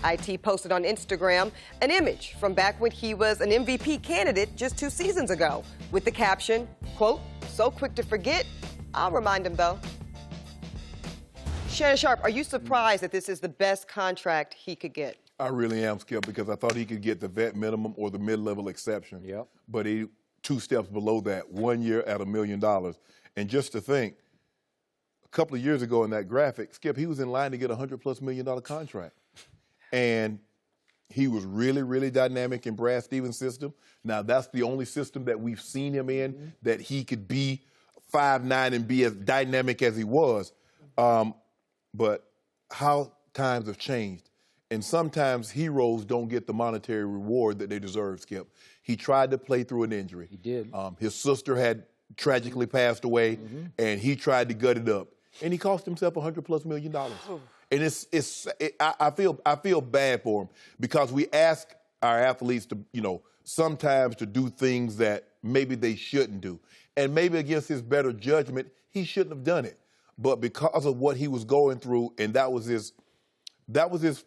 IT posted on Instagram an image from back when he was an MVP candidate just 2 seasons ago with the caption, quote, "So quick to forget, I'll remind him though." Shannon Sharpe, are you surprised that this is the best contract he could get? I really am, Skip, because I thought he could get the vet minimum or the mid-level exception. Yep. But he 2 steps below that, 1 year at $1 million. And just to think, a couple of years ago in that graphic, Skip, he was in line to get a $100+ million contract. And he was really, really dynamic in Brad Stevens' system. Now, that's the only system that we've seen him in that he could be 5'9" and be as dynamic as he was. But how times have changed. And sometimes heroes don't get the monetary reward that they deserve, Skip. He tried to play through an injury. He did. His sister had tragically passed away, and he tried to gut it up. And he cost himself $100+ million. And I feel bad for him because we ask our athletes to, sometimes to do things that maybe they shouldn't do. And maybe against his better judgment, he shouldn't have done it. But because of what he was going through, and that was his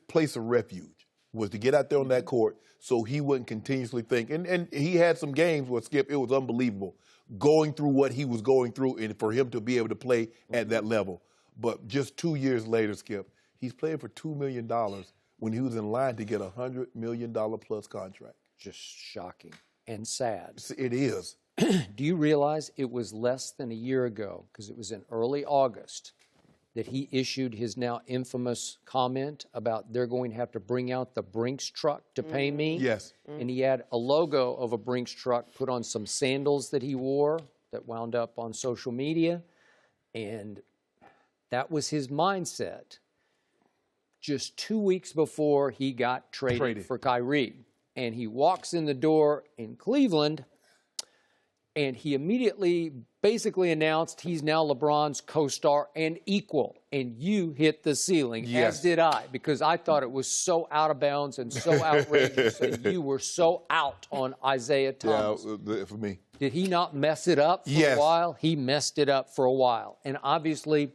place of refuge, was to get out there on that court so he wouldn't continuously think. And he had some games where, Skip, it was unbelievable going through what he was going through and for him to be able to play at that level. But just 2 years later, Skip, he's playing for $2 million when he was in line to get a $100 million plus contract. Just shocking and sad. It is. Do you realize it was less than a year ago, because it was in early August, that he issued his now infamous comment about they're going to have to bring out the Brinks truck to pay me? Yes. And he had a logo of a Brinks truck put on some sandals that he wore that wound up on social media. And that was his mindset just 2 weeks before he got traded for Kyrie. And he walks in the door in Cleveland, and he immediately basically announced he's now LeBron's co-star and equal. And you hit the ceiling, yes, as did I, because I thought it was so out of bounds and so outrageous. And you were so out on Isaiah Thomas. Yeah, for me. Did he not mess it up for a while? He messed it up for a while. And obviously,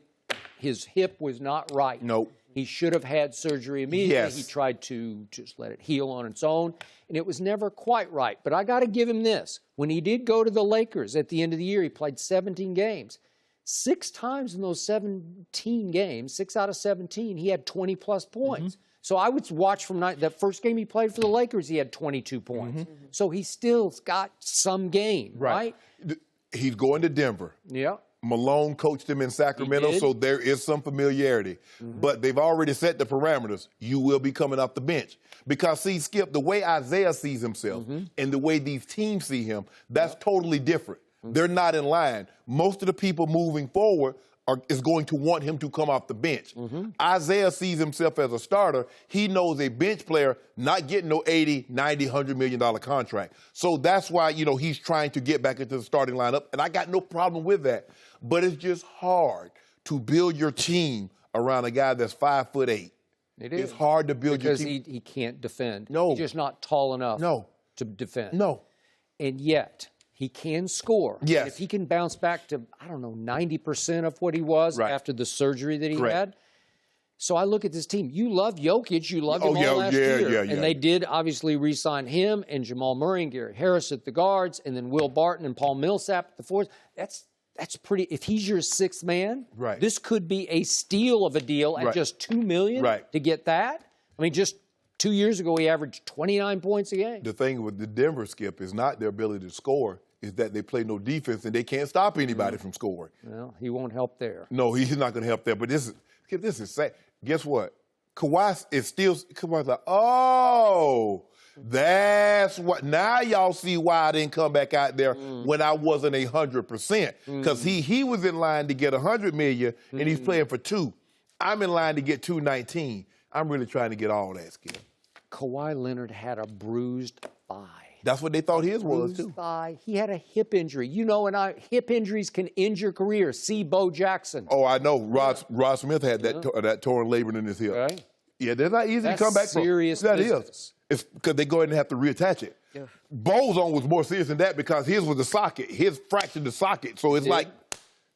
his hip was not right. Nope. He should have had surgery immediately. Yes. He tried to just let it heal on its own, and it was never quite right. But I got to give him this. When he did go to the Lakers at the end of the year, he played 17 games. 6 times in those 17 games, 6 out of 17, he had 20-plus points. So I would watch from that first game he played for the Lakers, he had 22 points. So he still got some game, right? He's going to Denver. Yeah. Malone coached him in Sacramento, so there is some familiarity. But they've already set the parameters. You will be coming off the bench. Because, see, Skip, the way Isaiah sees himself and the way these teams see him, that's totally different. They're not in line. Most of the people moving forward is going to want him to come off the bench. Isaiah sees himself as a starter. He knows a bench player not getting no 80, 90, $100 million contract. So that's why, he's trying to get back into the starting lineup, and I got no problem with that. But it's just hard to build your team around a guy that's 5'8". It is. It's hard to build your team. Because he can't defend. No. He's just not tall enough to defend. No. And yet, he can score. Yes. And if he can bounce back to, 90% of what he was after the surgery that he had. So I look at this team. You love Jokic. You loved him all last year. And they did obviously re-sign him and Jamal Murray and Garrett Harris at the guards, and then Will Barton and Paul Millsap at the fours. That's pretty. If he's your 6th man, this could be a steal of a deal at just $2 million to get that. I mean, just 2 years ago, he averaged 29 points a game. The thing with the Denver, Skip, is not their ability to score. Is that they play no defense and they can't stop anybody from scoring. Well, he won't help there. No, he's not going to help there. But this is sad. Guess what? Kawhi is still. Kawhi's like, that's what. Now y'all see why I didn't come back out there when I wasn't 100%. Because he was in line to get $100 million and he's playing for $2 million. I'm in line to get $219. I'm really trying to get all that, Skip. Kawhi Leonard had a bruised thigh. That's what they thought his was, too. Thigh. He had a hip injury. Hip injuries can end your career. See Bo Jackson. Oh, I know. Rod Smith had that torn labrum in his hip. Right. Yeah, they're not easy to come back from. Serious That business. is. It's because they go ahead and have to reattach it. Yeah. Bo's on was more serious than that because his was the socket. His fractured the socket. So it's like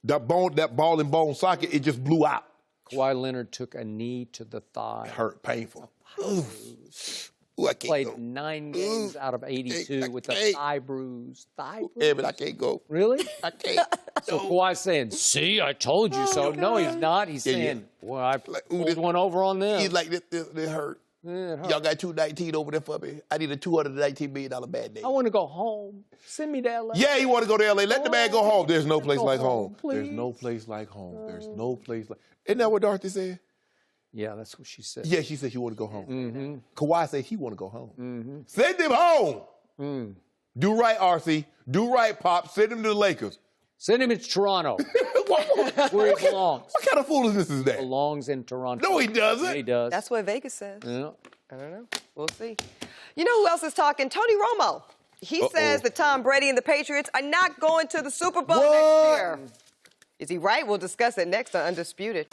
that ball and bone socket, it just blew out. Kawhi Leonard took a knee to the thigh. It hurt, painful. Ooh, I can't Played go. 9 games out of 82 with a thigh bruise. Thigh bruise? Yeah, but I can't go. Really? I can't. So Kawhi's saying, see, I told you so. No, he's not. He's saying, well, I pulled one over on them. He's like, this hurt. Y'all got 219 over there for me. I need a $219 million bad day. I want to go home. Send me to L.A. Yeah, you want to go to L.A. Let the man go home. There's no place like home. Please. There's no place like home. There's no place like... Isn't that what Dorothy said? Yeah, that's what she said. Yeah, she said she want to go home. Kawhi said he want to go home. Send him home. Do right, RC. Do right, Pop. Send him to the Lakers. Send him to Toronto, where he belongs. What kind of foolishness is that? Belongs in Toronto. No, he doesn't. Yeah, he does. That's what Vegas says. Yeah. I don't know. We'll see. You know who else is talking? Tony Romo. He says that Tom Brady and the Patriots are not going to the Super Bowl next year. Is he right? We'll discuss it next on Undisputed.